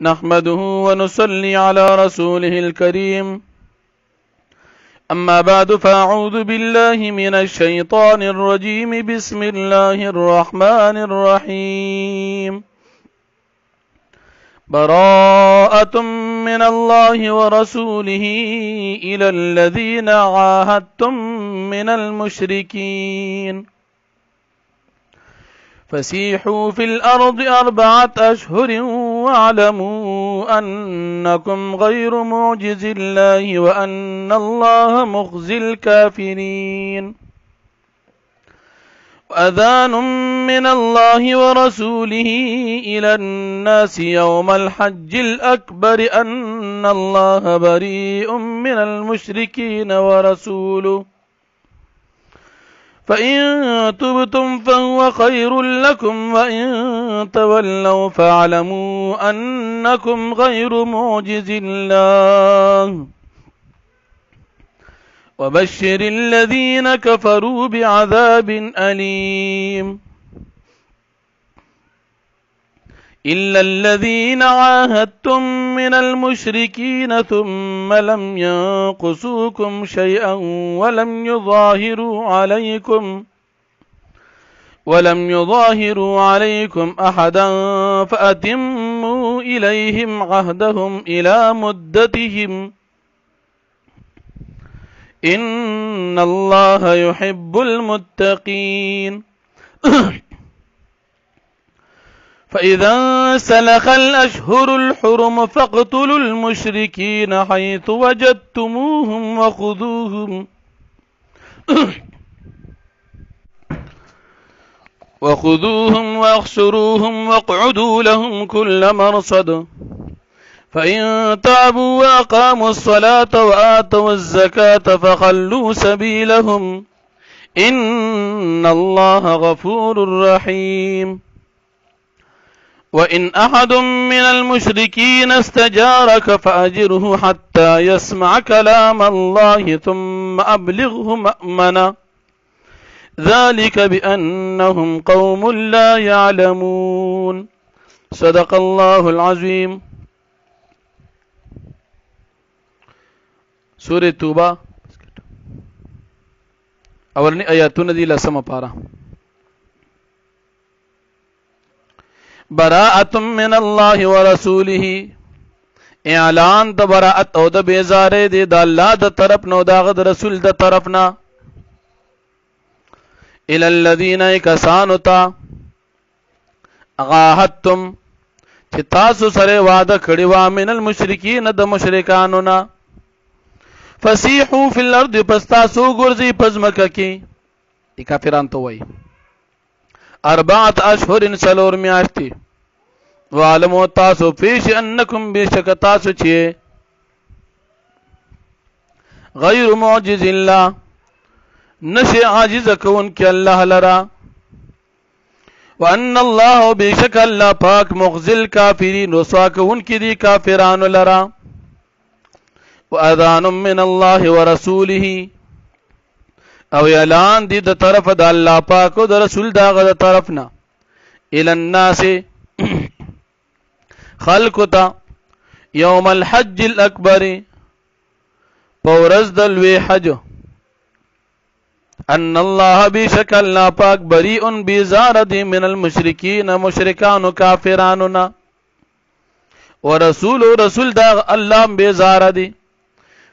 نحمده ونصلي على رسوله الكريم أما بعد فأعوذ بالله من الشيطان الرجيم بسم الله الرحمن الرحيم براءة من الله ورسوله إلى الذين عاهدتم من المشركين فسيحوا في الأرض 4 أشهر واعلموا أنكم غير معجز الله وأن الله مخزي الكافرين وأذان من الله ورسوله إلى الناس يوم الحج الأكبر أن الله بريء من المشركين ورسوله فإن تبتم فهو خير لكم وإن تولوا فاعلموا أنكم غير معجز الله وبشر الذين كفروا بعذاب أليم إلا الذين عاهدتم من المشركين ثم لم ينقصوكم شيئا ولم يظاهروا عليكم أحدا فأتموا إليهم عهدهم إلى مدتهم إن الله يحب المتقين فإذا انسلخ الأشهر الحرم فاقتلوا المشركين حيث وجدتموهم وخذوهم واحصروهم واقعدوا لهم كل مرصد فإن تابوا وأقاموا الصلاة وآتوا الزكاة فخلوا سبيلهم إن الله غفور رحيم وإن أحد من المشركين استجارك فأجره حتى يسمع كلام الله ثم أبلغه مأمنا ذلك بأنهم قوم لا يعلمون صدق الله العظيم. سورة توبة اولنی آیاتونه دی لسمه پارا. براءة من الله ورسوله اعلان د براءت او د بیزاره دی د الله د طرف نو داغه د رسول د طرفنا. الى الذين کسانو تا عاهدتم چې تاسو سره وعده کړی و من المشرکین د مشرکانو نه. فسیحوا فی الارض پس تاسو ګرځي پزمکه کې ای کافران ته وای 4 اشهر سلور میاشتي وعلموا تاسو پیش انکم بشک تاسو چې غیر معجز الله نشي عاجز کون کې الله لرا وان الله بشک الله پاک مخزل کافرین رسوا کون کې دي کافرانو لرا. وأذان من الله ورسوله او اعلان دي د طرف د الله پاک او د رسول داغه د طرفنا الى الناس خلقتا يوم الحج الاكبر پورز د لوی حج ان الله بشک الله پاک بریء بیزار دي من المشرکین مشرکان کافراننا ورسول دا الله بیزار دي.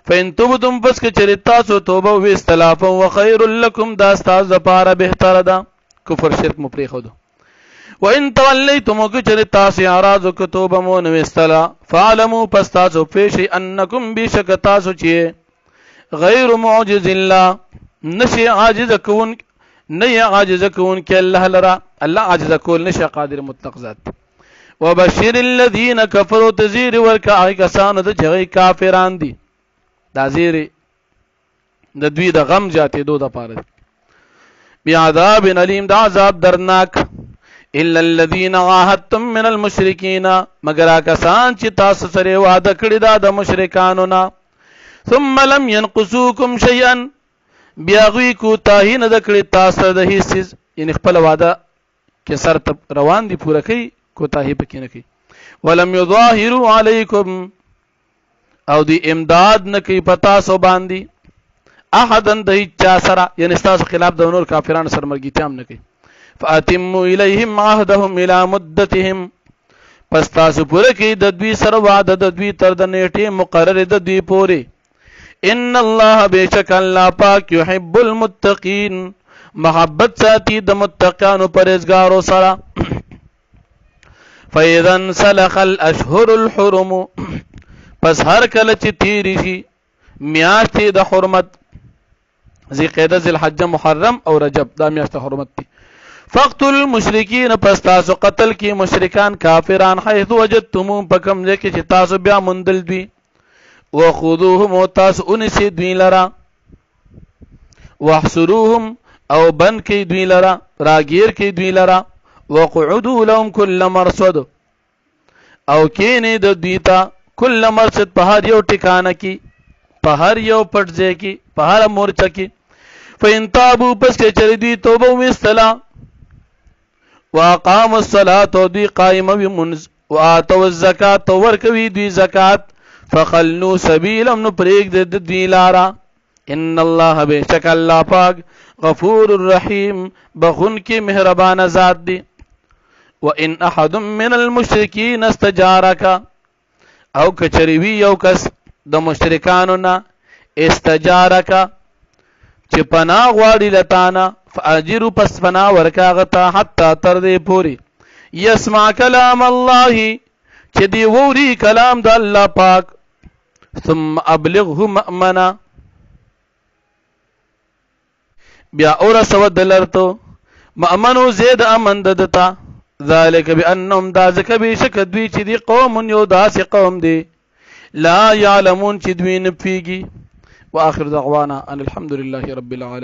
فإن تبتم پس که چری تاسو توبه و استلافا وخير لكم دا استاز دپاره بهتر ده کفر شرک مو پریښودو. وإن تولیتم که چری تاسو اعراض که توبه مو نو استلا فعلموا پس تاسو پیشی انکم بشک تاسو چې غیر معجز الله نشي عاجز کون کې الله لرا الله عاجز کول نشي قادر مطلق ذات. وبشر الذين كفروا تزير ورکا کسان د چې کافران دي دا زیر د دوی د غم جاتې دو د پاره بعذاب علیم دا عذاب درناک. الا الذين عاهدتم من المشركين مگر کسان چې تاسو سره وعده کړی دا د مشرکانو نه ثم لم ينقصوكم شيئا بیا غوی کو تاهی نه د کړی تاسو د هیڅ یعنی خپل وعده کې سر روان دي پوره کوي کو تاهی پکې نه کوي ولم يظاهروا علیکم او دی امداد نکی پتا سو باندی احدن دی چا سرا یعنی ستاسو خلاف د نور کافرانو سره مرګیتام نکی فاتموا الیهم عهدهم الى مدتهم پس تاسو پوره کی د دوی سره وعده د دوی تر د نیټه مقرره د دوی پوره ان الله بیشک الله پاک يحب المتقین محبت ساتي د متقانو پرهیزګارو سره فاذا انسلخ الاشهر الحرم پس هر کله چې تیری شي میاشتې د حرمت ذی قعده ذی الحجه محرم او رجب دا میاشت حرمت دي فقتل المشرکین پس تاسو قتل کی مشرکان کافران حيث وجدتموهم پکم ځکه چې تاسو بیا مندل دوی وخذوهم تاسو انسی دوی لرا واحصروهم او بند کی دوی لرا راگیر کی دوی لرا وقعدوا لهم كل مرصد او کینی د دوی ته کل مرصد په هر یو ټکانه کی په هر یو پټځای کی په هر مورچه کی فین تابوا پس کې چری دوی توبه وستلا واقاموا الصلاه دوی قائم ومنز واتوا الزکات ورکوي دوی زکات فخلوا سبیلهم نو پریک د دوی لارا ان الله بیشک الله پاک غفور الرحیم بخون کی مهربان ذات دی وان احد من المشرکین استجارک او کچریوی یو کس د مشرکانو نه استجارک چې پناه غواړي لتانا فاجروا پس پناه ورکاغه حتا تر دې پوری يسمع کلام الله چې دی ووري کلام د الله پاک ثم ابلغه مأمنا بیا اور سو دلرتو مأمنو زید امن ددتا ذالک بانهم دا ذکر بشک دوی چې دی قوم یو داس قوم دی لا يعلمون چې دوی نه پیږي واخر دعوانا ان الحمد لله رب العالمين